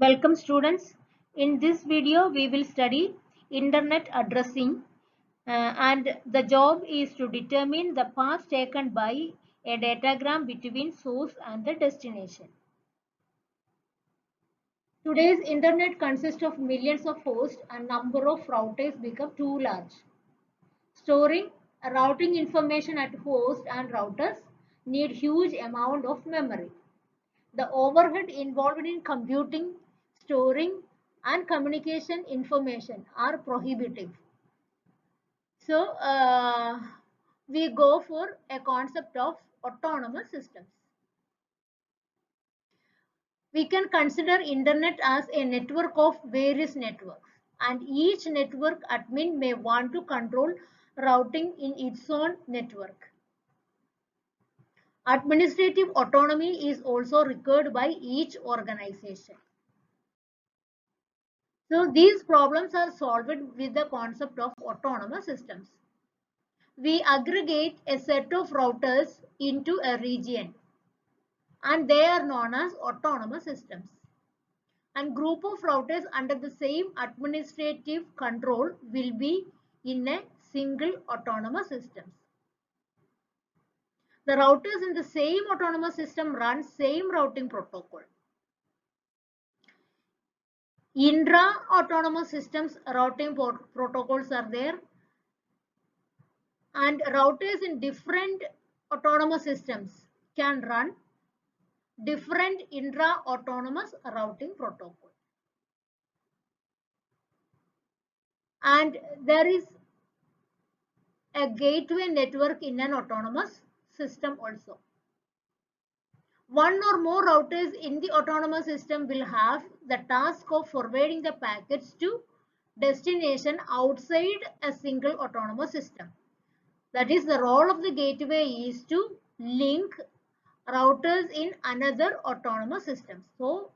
Welcome students. In this video we will study internet addressing and the job is to determine the path taken by a datagram between source and the destination. Today's internet consists of millions of hosts and number of routers become too large. Storing routing information at host and routers need huge amount of memory. The overhead involved in computing, storing, and communication information are prohibitive. So, we go for a concept of autonomous systems. We can consider internet as a network of various networks, and each network admin may want to control routing in its own network. Administrative autonomy is also required by each organization. So these problems are solved with the concept of autonomous systems. We aggregate a set of routers into a region and they are known as autonomous systems. And group of routers under the same administrative control will be in a single autonomous system. The routers in the same autonomous system run same routing protocol. Intra-autonomous systems routing protocols are there, and routers in different autonomous systems can run different intra-autonomous routing protocol. And there is a gateway network in an autonomous system also. One or more routers in the autonomous system will have the task of forwarding the packets to destination outside a single autonomous system. That is, the role of the gateway is to link routers in another autonomous system. So,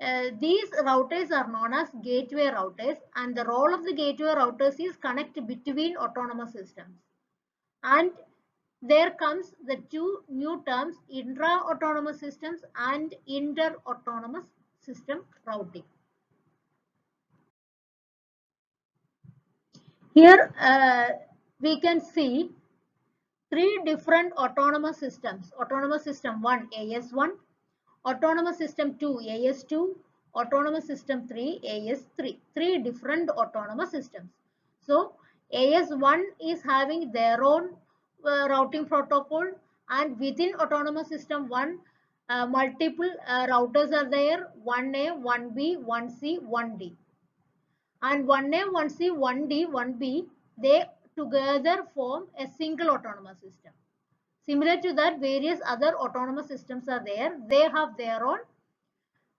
these routers are known as gateway routers, and the role of the gateway routers is connect between autonomous systems. And there comes the two new terms, intra-autonomous systems and inter-autonomous system routing. Here we can see three different autonomous systems. Autonomous system 1 AS1, autonomous system 2 AS2, autonomous system 3 AS3. Three different autonomous systems. So AS1 is having their own routing protocol, and within autonomous system 1 multiple routers are there, 1A, 1B, 1C, 1D. And 1A, 1C, 1D, 1B, they together form a single autonomous system. Similar to that, various other autonomous systems are there. They have their own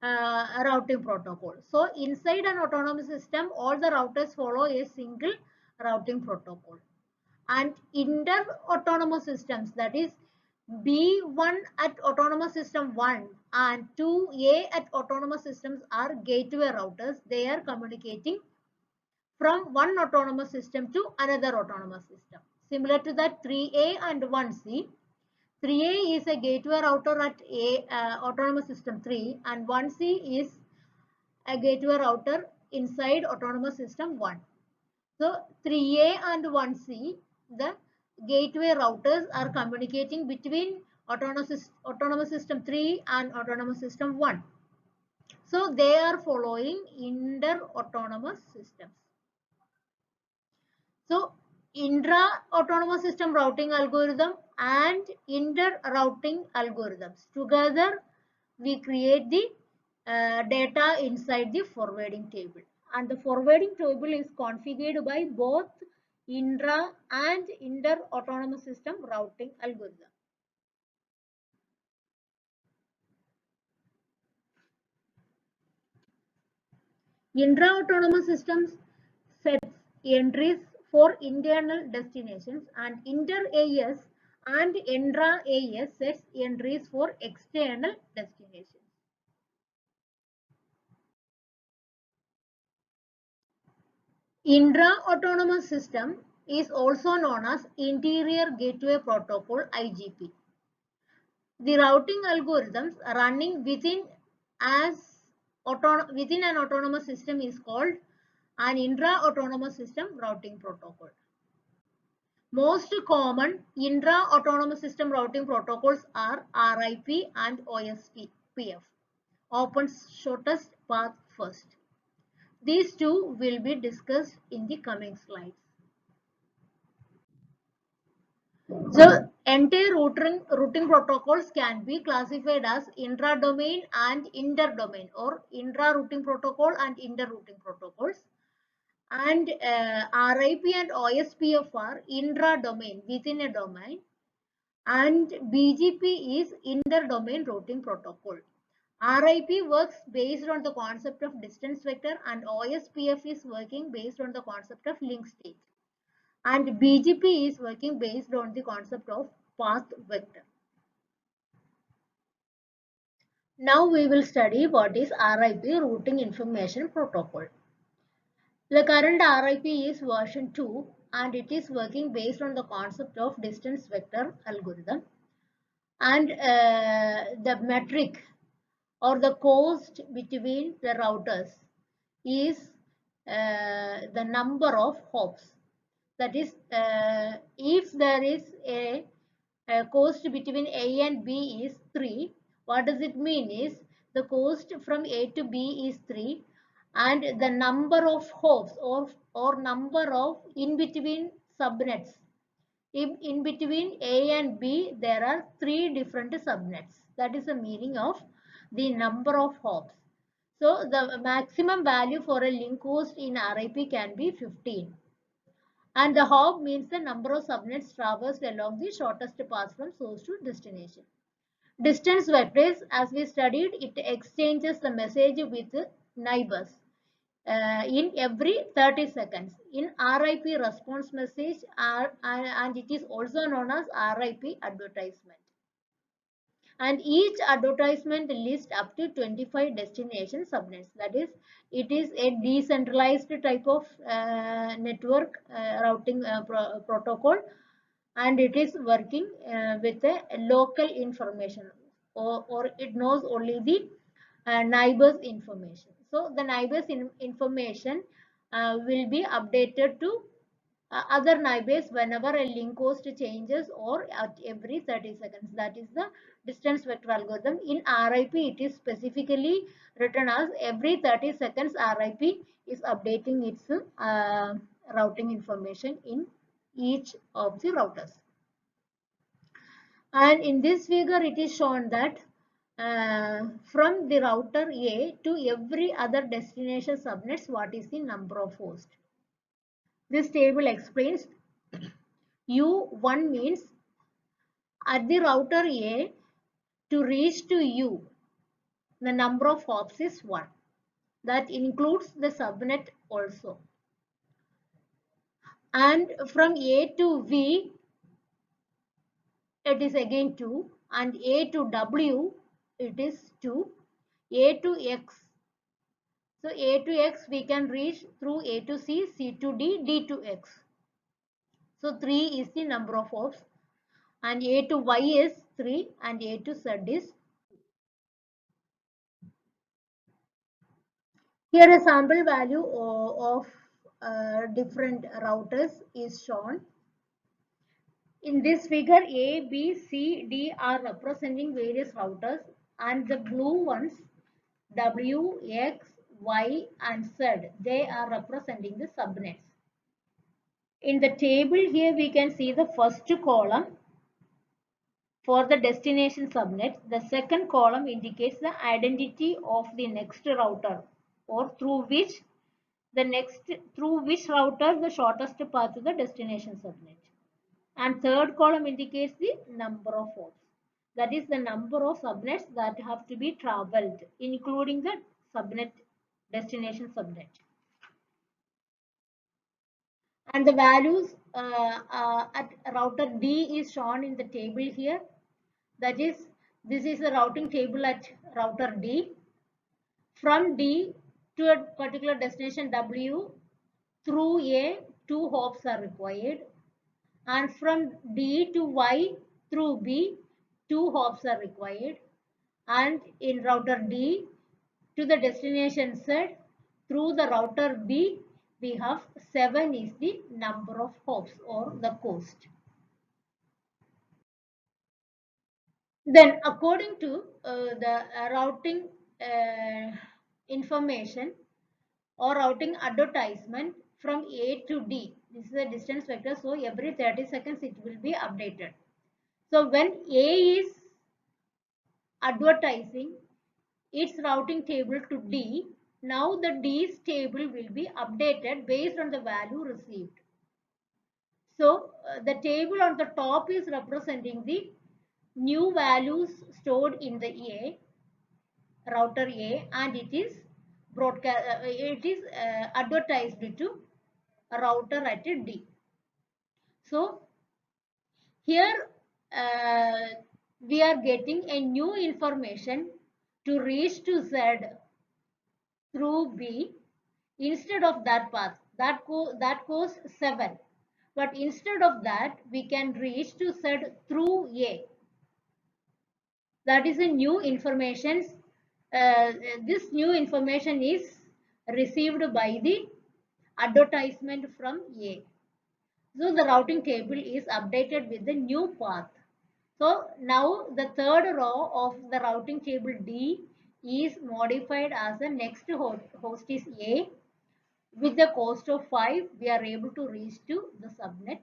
routing protocol. So inside an autonomous system, all the routers follow a single routing protocol. And inter-autonomous systems, that is B1 at autonomous system 1 and 2A at autonomous systems are gateway routers. They are communicating from one autonomous system to another autonomous system. Similar to that, 3A and 1C. 3A is a gateway router at autonomous system 3 and 1C is a gateway router inside autonomous system 1. So 3A and 1C, the gateway routers are communicating between autonomous system 3 and autonomous system 1. So they are following inter-autonomous systems. So intra-autonomous system routing algorithm and inter-routing algorithms. Together we create the data inside the forwarding table. And the forwarding table is configured by both intra and inter-autonomous system routing algorithm. Intra-autonomous systems sets entries for internal destinations, and inter-AS and intra-AS sets entries for external destinations. Intra-autonomous system is also known as Interior Gateway Protocol, IGP. The routing algorithms running within as within an autonomous system is called an intra-autonomous system routing protocol. Most common intra-autonomous system routing protocols are RIP and OSPF, open shortest path first. These two will be discussed in the coming slides. So entire routing protocols can be classified as intra-domain and inter-domain, or intra-routing protocol and inter-routing protocols. And RIP and OSPF are intra-domain, within a domain, and BGP is inter-domain routing protocol. RIP works based on the concept of distance vector, and OSPF is working based on the concept of link state. And BGP is working based on the concept of path vector. Now we will study what is RIP, routing information protocol. The current RIP is version 2 and it is working based on the concept of distance vector algorithm. And the metric or the cost between the routers is the number of hops. That is, if there is a cost between A and B is 3, what does it mean is the cost from A to B is 3 and the number of hops or number of in between subnets. In between A and B there are 3 different subnets. That is the meaning of the number of hops. So the maximum value for a link host in RIP can be 15. And the hop means the number of subnets traversed along the shortest path from source to destination. Distance vectors, as we studied, it exchanges the message with neighbors in every 30 seconds. In RIP response message and it is also known as RIP advertisement. And each advertisement lists up to 25 destination subnets. That is, it is a decentralized type of network routing protocol, and it is working with a local information, or it knows only the neighbors information. So the neighbors information will be updated to other neighbors whenever a link host changes or at every 30 seconds. That is the distance vector algorithm. In RIP, it is specifically written as every 30 seconds RIP is updating its routing information in each of the routers. And in this figure, it is shown that from the router A to every other destination subnets, what is the number of hosts. This table explains U1 means at the router A to reach to U, the number of hops is 1. That includes the subnet also. And from A to V, it is again 2. And A to W, it is 2. A to X. So A to X we can reach through A to C, C to D, D to X. So 3 is the number of hops. And A to Y is 3 and A to Z is. Here a sample value of different routers is shown. In this figure, A, B, C, D are representing various routers, and the blue ones, W, X, Y and Z, they are representing the subnets. In the table here we can see the first column for the destination subnet. The second column indicates the identity of the next router, or through which router the shortest path to the destination subnet. And third column indicates the number of hops. That is the number of subnets that have to be traveled, including the subnet destination subnet. And the values at router D is shown in the table here. That is, this is the routing table at router D. From D to a particular destination W, through A, 2 hops are required. And from D to Y through B, 2 hops are required. And in router D, to the destination Z through the router B, we have 7 is the number of hops or the cost. Then according to the routing information or routing advertisement from A to D, this is a distance vector, so every 30 seconds it will be updated. So when A is advertising its routing table to D, now the D's table will be updated based on the value received. So the table on the top is representing the new values stored in the A, router A, and it is advertised to a router at D. So here we are getting a new information to reach to Z through B instead of that path that goes 7, but instead of that we can reach to Z through A. That is a new information. This new information is received by the advertisement from A. So the routing table is updated with the new path. So now the third row of the routing table D is modified as the next host is A. With the cost of 5, we are able to reach to the subnet